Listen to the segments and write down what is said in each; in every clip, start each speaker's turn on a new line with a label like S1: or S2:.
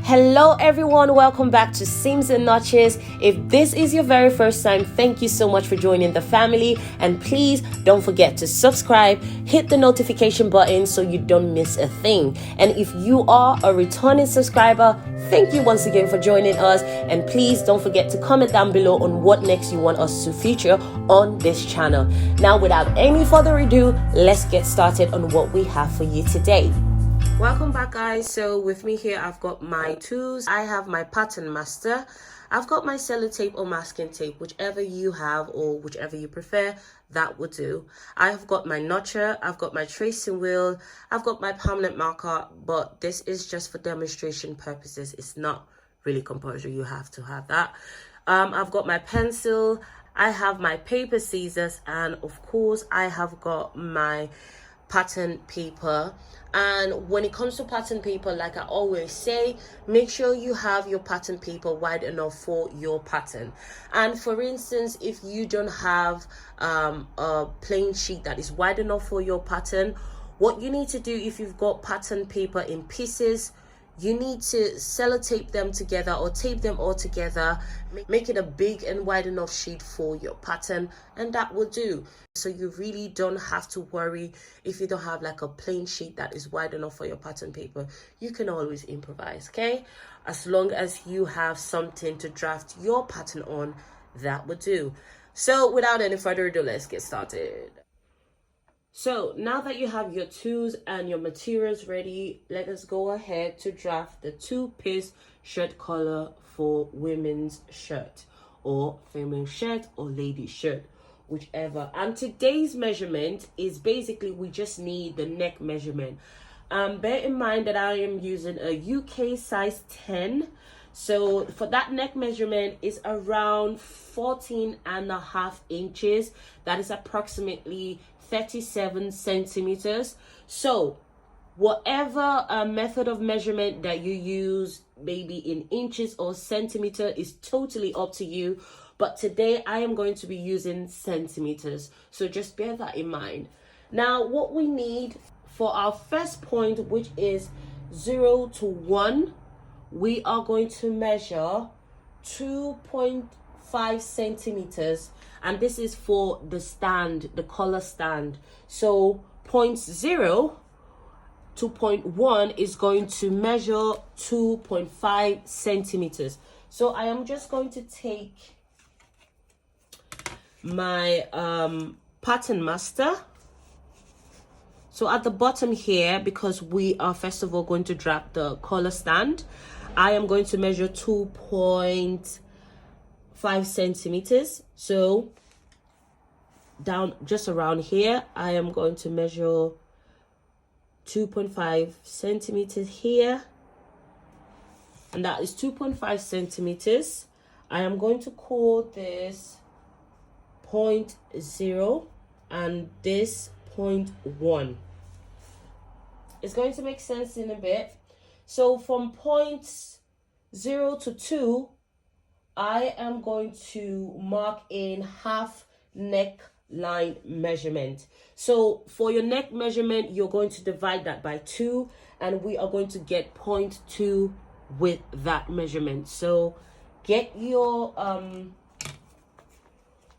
S1: Hello everyone, welcome back to Seams and Notches. If this is your very first time, thank you so much for joining the family, and please don't forget to subscribe, hit the notification button so you don't miss a thing. And if you are a returning subscriber, thank you once again for joining us, and please don't forget to comment down below on what next you want us to feature on this channel. Now, without any further ado, let's get started on what we have for you today. Welcome back, guys. So with me here, I've got my tools. I have my pattern master. I've got my sellotape or masking tape, whichever you have or whichever you prefer, that would do. I've got my notcher, I've got my tracing wheel, I've got my permanent marker, but this is just for demonstration purposes. It's not really compulsory, you have to have that. I've got my pencil, I have my paper scissors, and of course I have got my pattern paper. And when it comes to pattern paper, like I always say, make sure you have your pattern paper wide enough for your pattern. And for instance, if you don't have a plain sheet that is wide enough for your pattern, what you need to do, if you've got pattern paper in pieces, you need to sellotape them together or tape them all together, make it a big and wide enough sheet for your pattern, and that will do. So you really don't have to worry if you don't have like a plain sheet that is wide enough for your pattern paper. You can always improvise, okay? As long as you have something to draft your pattern on, that will do. So without any further ado, let's get started. So now that you have your tools and your materials ready, let us go ahead to draft the two-piece shirt collar for women's shirt or female shirt or lady shirt, whichever. And today's measurement is basically, we just need the neck measurement. Bear in mind that I am using a UK size 10. So for that neck measurement is around 14.5 inches. That is approximately 37 centimeters. So whatever method of measurement that you use, maybe in inches or centimeter, is totally up to you. But today I am going to be using centimeters. So just bear that in mind. Now, what we need for our first point, which is 0 to 1, we are going to measure 2.5 centimeters, and this is for the stand, the collar stand. So point 0 to point 1 is going to measure 2.5 centimeters. So I am just going to take my pattern master. So at the bottom here, because we are first of all going to draft the collar stand, I am going to measure 2.5 centimeters. So down just around here, I am going to measure 2.5 centimeters here, and that is 2.5 centimeters. I am going to call this point 0 and this point 1. It's going to make sense in a bit. So from points 0 to 2, I am going to mark in half neckline measurement. So for your neck measurement, you're going to divide that by 2, and we are going to get 0.2 with that measurement. So get your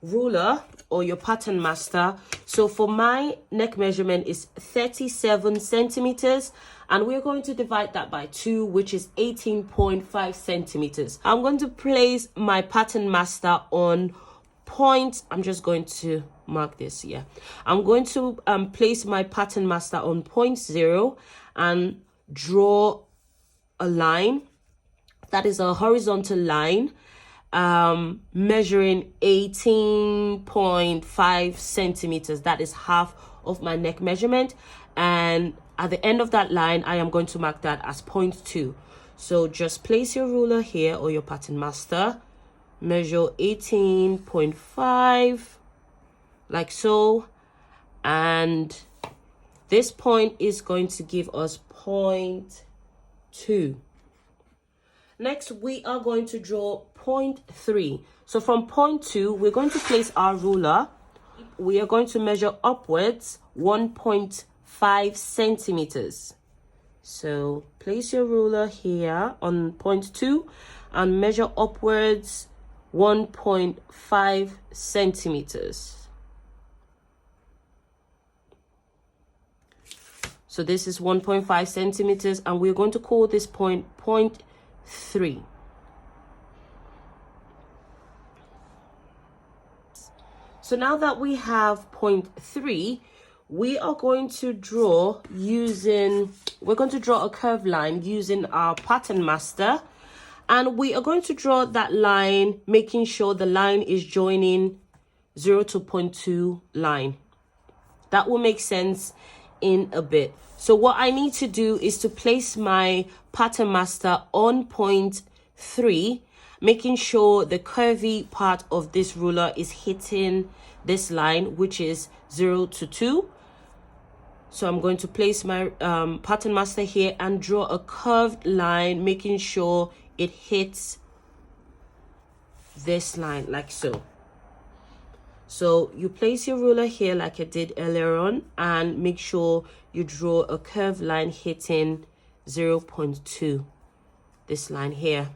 S1: ruler or your pattern master. So for my neck measurement is 37 centimeters, and we're going to divide that by 2, which is 18.5 centimeters. I'm going to place my pattern master on point. I'm just going to mark this here. I'm going to place my pattern master on point 0 and draw a line that is a horizontal line, measuring 18.5 centimeters. That is half of my neck measurement, and at the end of that line I am going to mark that as 0.2. So just place your ruler here or your pattern master, measure 18.5 like so, and this point is going to give us 0.2. Next, we are going to draw 0.3. So from 0.2, we're going to place our ruler. We are going to measure upwards 1.5 centimeters. So place your ruler here on point 2 and measure upwards 1.5 centimeters. So this is 1.5 centimeters, and we're going to call this point 3. So now that we have point 3, we are going to draw a curved line using our pattern master, and we are going to draw that line, making sure the line is joining 0 to point 2 line. That will make sense in a bit. So what I need to do is to place my pattern master on point 3, making sure the curvy part of this ruler is hitting this line, which is 0 to 2. So I'm going to place my pattern master here and draw a curved line, making sure it hits this line like so. So you place your ruler here like I did earlier on, and make sure you draw a curved line hitting 0.2, this line here.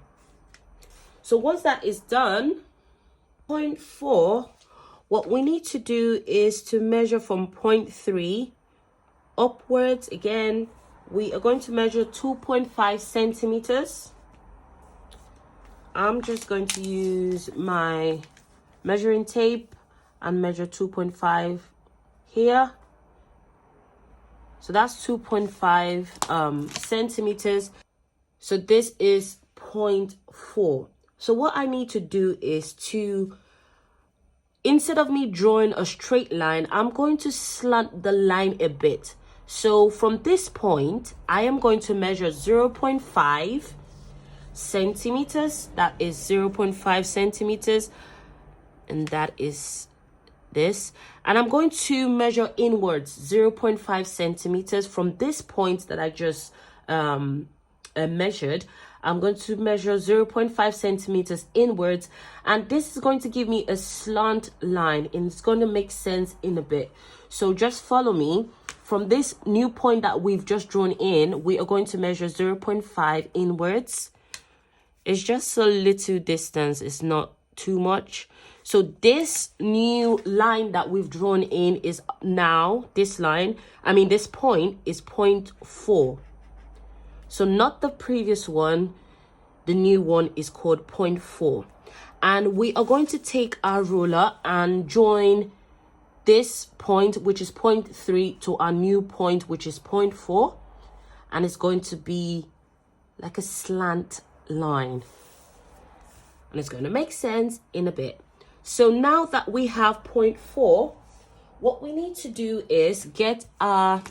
S1: So once that is done, point 4, what we need to do is to measure from point 3 upwards. Again, we are going to measure 2.5 centimeters. I'm just going to use my measuring tape and measure 2.5 here. So that's 2.5 centimeters. So this is point 4. So what I need to do is to, instead of me drawing a straight line, I'm going to slant the line a bit. So from this point, I am going to measure 0.5 centimeters. That is 0.5 centimeters. And that is this. And I'm going to measure inwards 0.5 centimeters from this point that I just measured. I'm going to measure 0.5 centimeters inwards, and this is going to give me a slant line, and it's going to make sense in a bit. So just follow me. From this new point that we've just drawn in, we are going to measure 0.5 inwards. It's just a little distance, it's not too much. So this new line that we've drawn in is now, this point is point 4. So not the previous one, the new one is called point 4. And we are going to take our ruler and join this point, which is point 3, to our new point, which is point 4. And it's going to be like a slant line. And it's going to make sense in a bit. So now that we have point 4, what we need to do is get our,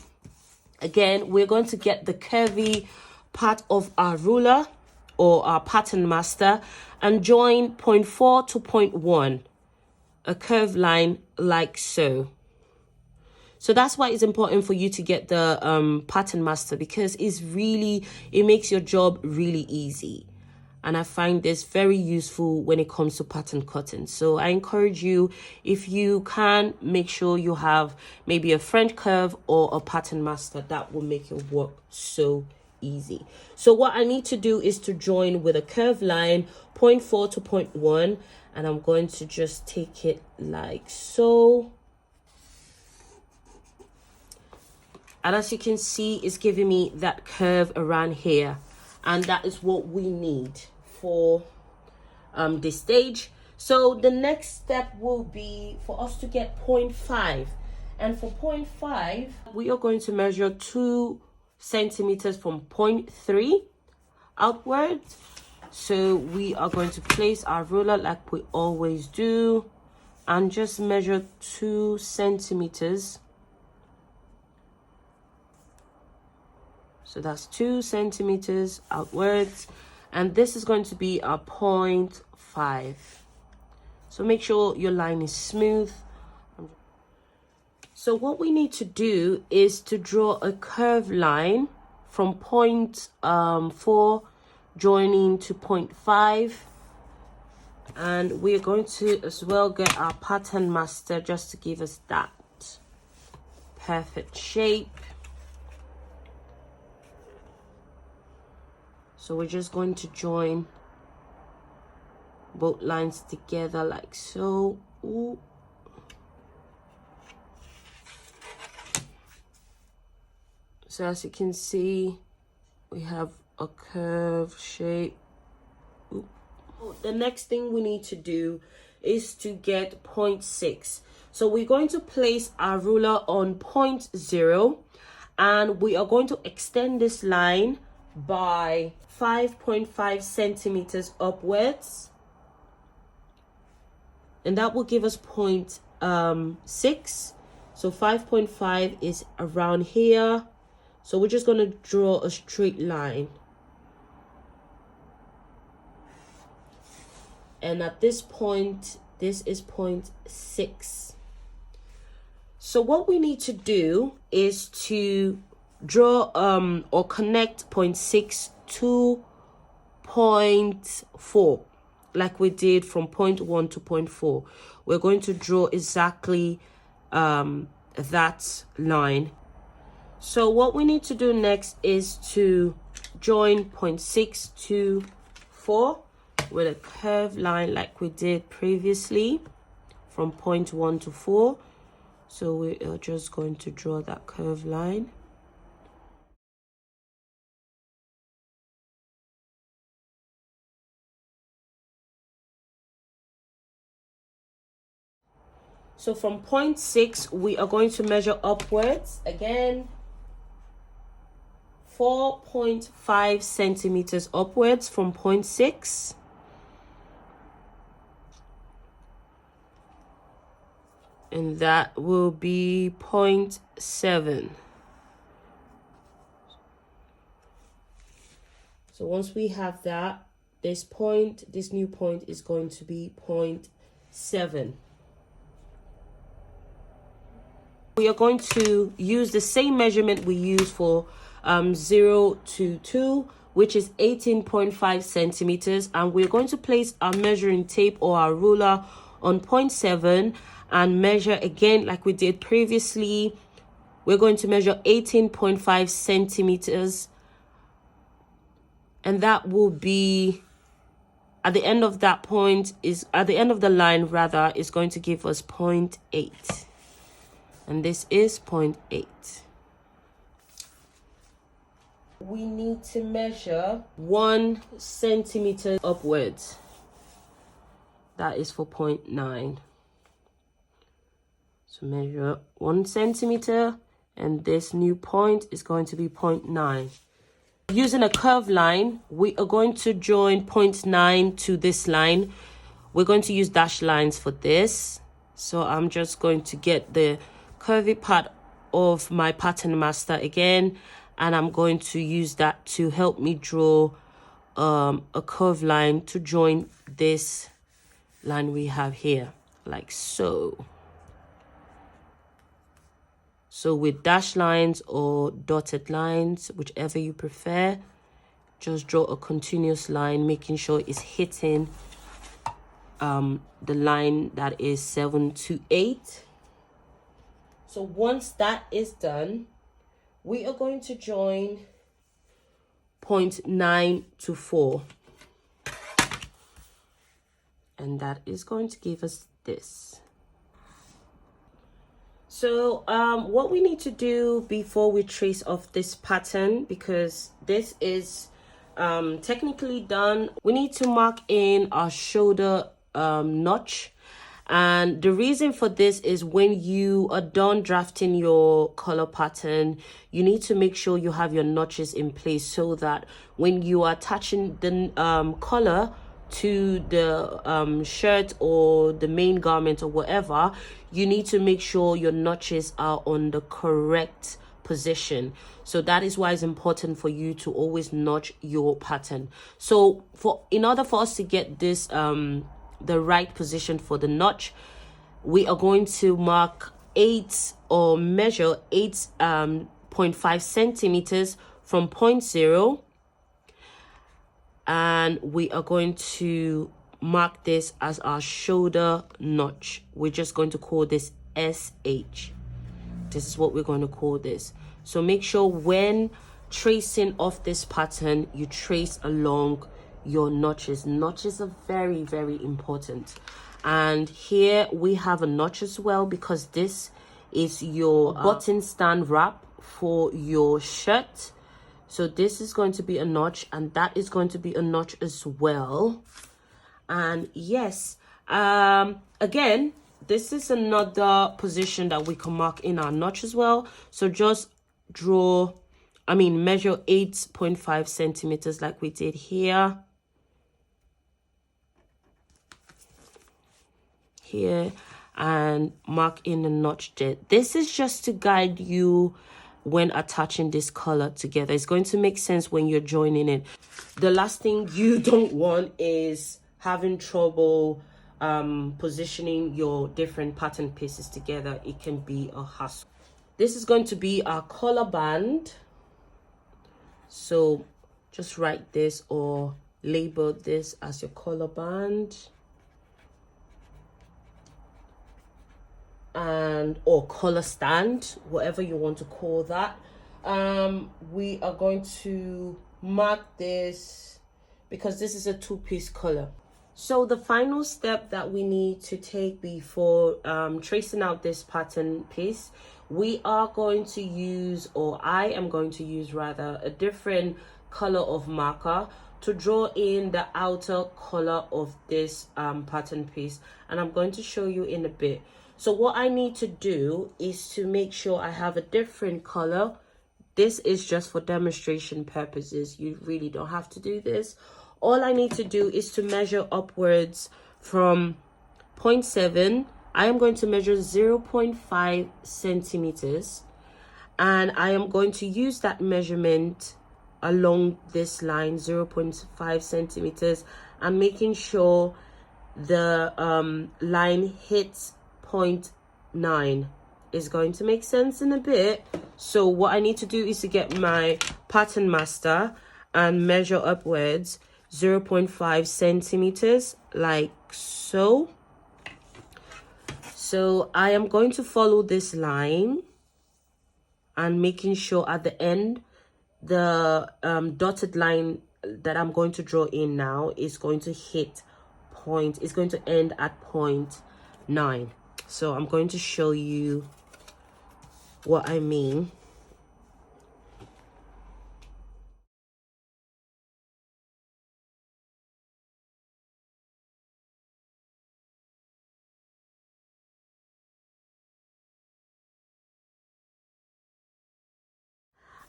S1: again, we're going to get the curvy part of our ruler or our pattern master and join point 4 to point 1, a curved line like so. So that's why it's important for you to get the pattern master, because it makes your job really easy. And I find this very useful when it comes to pattern cutting. So I encourage you, if you can, make sure you have maybe a French curve or a pattern master. That will make your work so easy. So what I need to do is to join with a curved line, point 4 to point 1. And I'm going to just take it like so. And as you can see, it's giving me that curve around here. And that is what we need for this stage. So the next step will be for us to get 0.5. And for 0.5, we are going to measure 2 centimeters from point 3 outwards. So we are going to place our ruler like we always do and just measure 2 centimeters. So that's 2 centimeters outwards. And this is going to be our 0.5. So make sure your line is smooth. So what we need to do is to draw a curved line from point 4 joining to point 5. And we're going to as well get our pattern master just to give us that perfect shape. So we're just going to join both lines together like so. Ooh. So as you can see, we have a curve shape. Ooh. The next thing we need to do is to get 0.6. So we're going to place our ruler on 0.0, and we are going to extend this line by 5.5 centimeters upwards, and that will give us 0.6. So 5.5 is around here. So we're just going to draw a straight line. And at this point, this is 0.6. So what we need to do is to draw or connect 0.6 to 0.4, like we did from 0.1 to 0.4. We're going to draw exactly that line. So what we need to do next is to join 0.6 to 4 with a curved line like we did previously from 0.1 to 4. So we are just going to draw that curved line. So from 0.6, we are going to measure upwards again, 4.5 centimeters upwards from 0.6. And that will be 0.7. So once we have that, this new point is going to be 0.7. We are going to use the same measurement we use for 0 to 2, which is 18.5 centimeters. And we're going to place our measuring tape or our ruler on 0.7 and measure again like we did previously. We're going to measure 18.5 centimeters. And that will be at the end of that point is at the end of the line rather is going to give us 0.8. And this is 0.8. We need to measure 1 centimeter upwards. That is for 0.9. So measure 1 centimeter, and this new point is going to be 0.9. Using a curved line, we are going to join 0.9 to this line. We're going to use dashed lines for this. So I'm just going to get the curvy part of my pattern master again, and I'm going to use that to help me draw a curved line to join this line we have here, like so. So with dashed lines or dotted lines, whichever you prefer, just draw a continuous line, making sure it's hitting the line that is 7 to 8. So once that is done, we are going to join 0.9 to 4. And that is going to give us this. So what we need to do before we trace off this pattern, because this is technically done, we need to mark in our shoulder notch. And the reason for this is when you are done drafting your color pattern, you need to make sure you have your notches in place so that when you are attaching the color to the shirt or the main garment or whatever, you need to make sure your notches are on the correct position. So that is why it's important for you to always notch your pattern. So in order for us to get this the right position for the notch, we are going to mark 8 or measure 8.5 centimeters from 0.0, and we are going to mark this as our shoulder notch. We're just going to call this SH. This is what we're going to call this. So make sure when tracing of this pattern, you trace along your notches. Notches are very, very important. And here we have a notch as well, because this is your button stand wrap for your shirt. So this is going to be a notch, and that is going to be a notch as well. And yes, again, this is another position that we can mark in our notch as well. So just measure 8.5 centimeters like we did here. And mark in the notch there. This is just to guide you when attaching this color together. It's going to make sense when you're joining it. The last thing you don't want is having trouble positioning your different pattern pieces together. It can be a hassle. This is going to be our collar band. So just write this or label this as your collar band. Or collar stand, whatever you want to call that. We are going to mark this because this is a two-piece collar. So the final step that we need to take before tracing out this pattern piece, we are going to use, or I am going to use rather, a different color of marker to draw in the outer color of this pattern piece, and I'm going to show you in a bit. So what I need to do is to make sure I have a different color. This is just for demonstration purposes. You really don't have to do this. All I need to do is to measure upwards from 0.7. I am going to measure 0.5 centimeters. And I am going to use that measurement along this line, 0.5 centimeters. I'm making sure the line hits 0.9. Is going to make sense in a bit. So what I need to do is to get my pattern master and measure upwards 0.5 centimeters like so. So I am going to follow this line and making sure at the end the dotted line that I'm going to draw in now is going to hit it's going to end at 0.9. So I'm going to show you what I mean.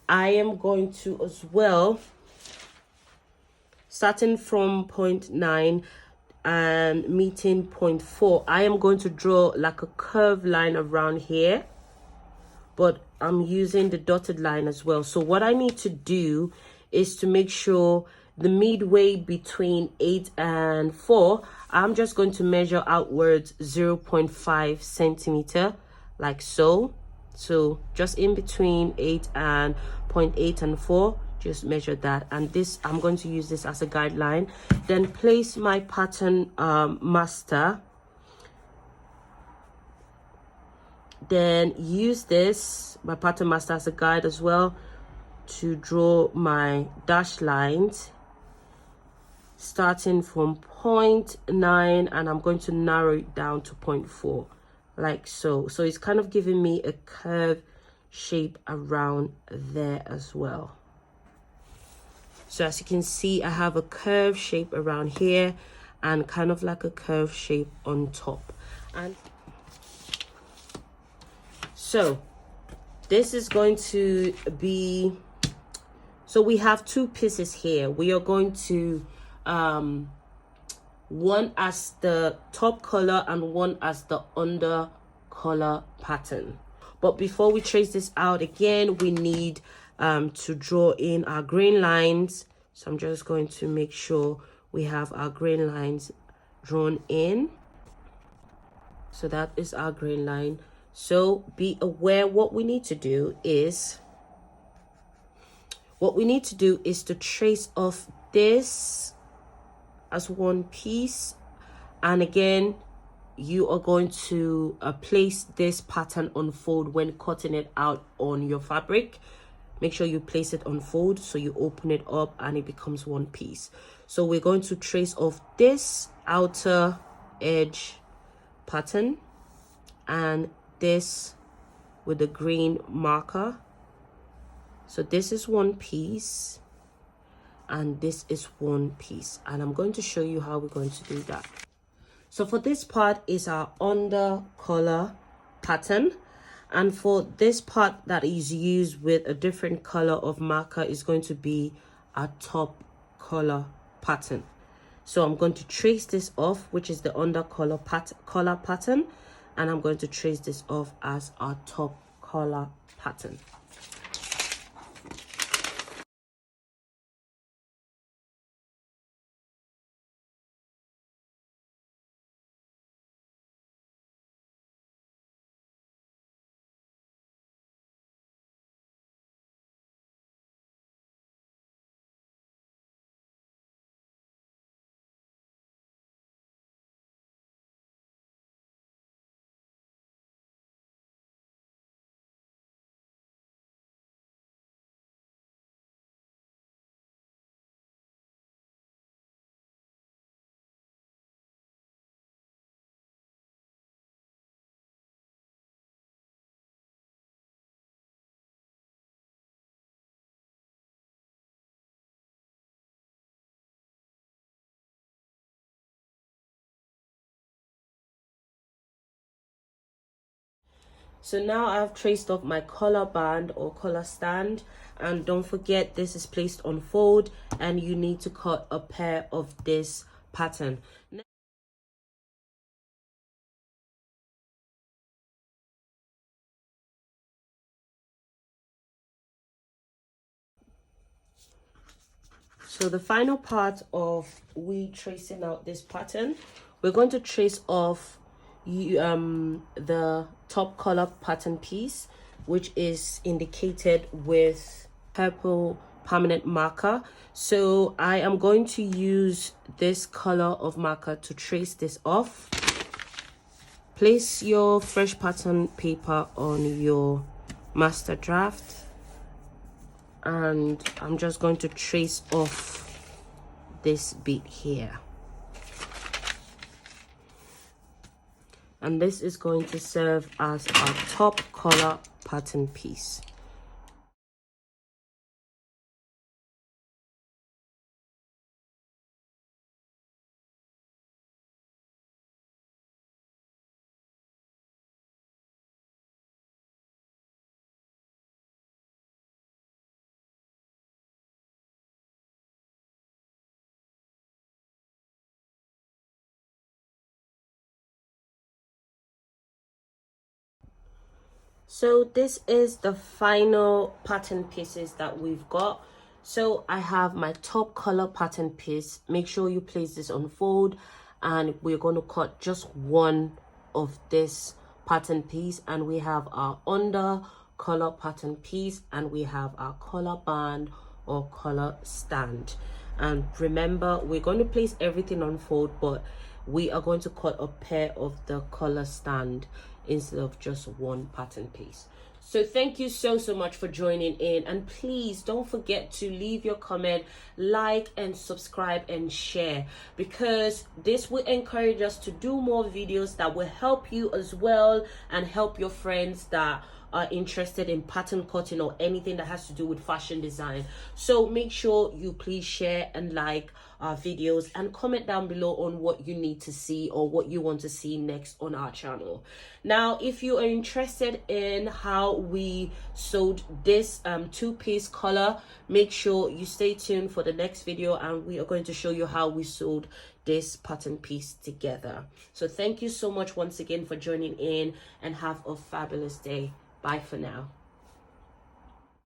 S1: I am going to as well, starting from 0.9 and meeting 0.4, I am going to draw like a curved line around here, but I'm using the dotted line as well. So what I need to do is to make sure the midway between 8 and 4, I'm just going to measure outwards 0.5 centimeter like so. So just in between 8 and 0.8 and 4, just measure that. And this, I'm going to use this as a guideline. Then place my pattern master. Then use this, my pattern master, as a guide as well to draw my dashed lines, starting from 0.9, and I'm going to narrow it down to 0.4 like so. So it's kind of giving me a curved shape around there as well. So as you can see, I have a curved shape around here and kind of like a curved shape on top. And so this is going to be, so we have two pieces here. We are going to one as the top color and one as the under color pattern. But before we trace this out again, we need to draw in our grain lines. So I'm just going to make sure we have our grain lines drawn in. So that is our grain line. So be aware, what we need to do is to trace off this as one piece. And again, you are going to place this pattern on fold when cutting it out on your fabric. make sure you place it on fold, so you open it up and it becomes one piece. So we're going to trace off this outer edge pattern and this with the green marker. So this is one piece and this is one piece, and I'm going to show you how we're going to do that. So for this part is our under collar pattern, and for this part that is used with a different color of marker is going to be our top collar pattern. So I'm going to trace this off, which is the under collar pattern, and I'm going to trace this off as our top collar pattern. So now I've traced off my collar band or collar stand, and don't forget this is placed on fold and you need to cut a pair of this pattern. So the final part of we tracing out this pattern, we're going to trace off the top collar pattern piece, which is indicated with purple permanent marker. So I am going to use this color of marker to trace this off. Place your fresh pattern paper on your master draft, and I'm just going to trace off this bit here, and this is going to serve as our top collar pattern piece. So this is the final pattern pieces that we've got. So I have my top collar pattern piece. Make sure you place this on fold, and we're going to cut just one of this pattern piece, and we have our under collar pattern piece, and we have our collar band or collar stand. And remember, we're going to place everything on fold, but we are going to cut a pair of the collar stand instead of just one pattern piece. So thank you so much for joining in, and please don't forget to leave your comment, like and subscribe and share, because this will encourage us to do more videos that will help you as well and help your friends that are interested in pattern cutting or anything that has to do with fashion design. So make sure you please share and like our videos and comment down below on what you need to see or what you want to see next on our channel. Now, if you are interested in how we sewed this two-piece collar, make sure you stay tuned for the next video, and we are going to show you how we sewed this pattern piece together. So thank you so much once again for joining in, and have a fabulous day. Bye for now.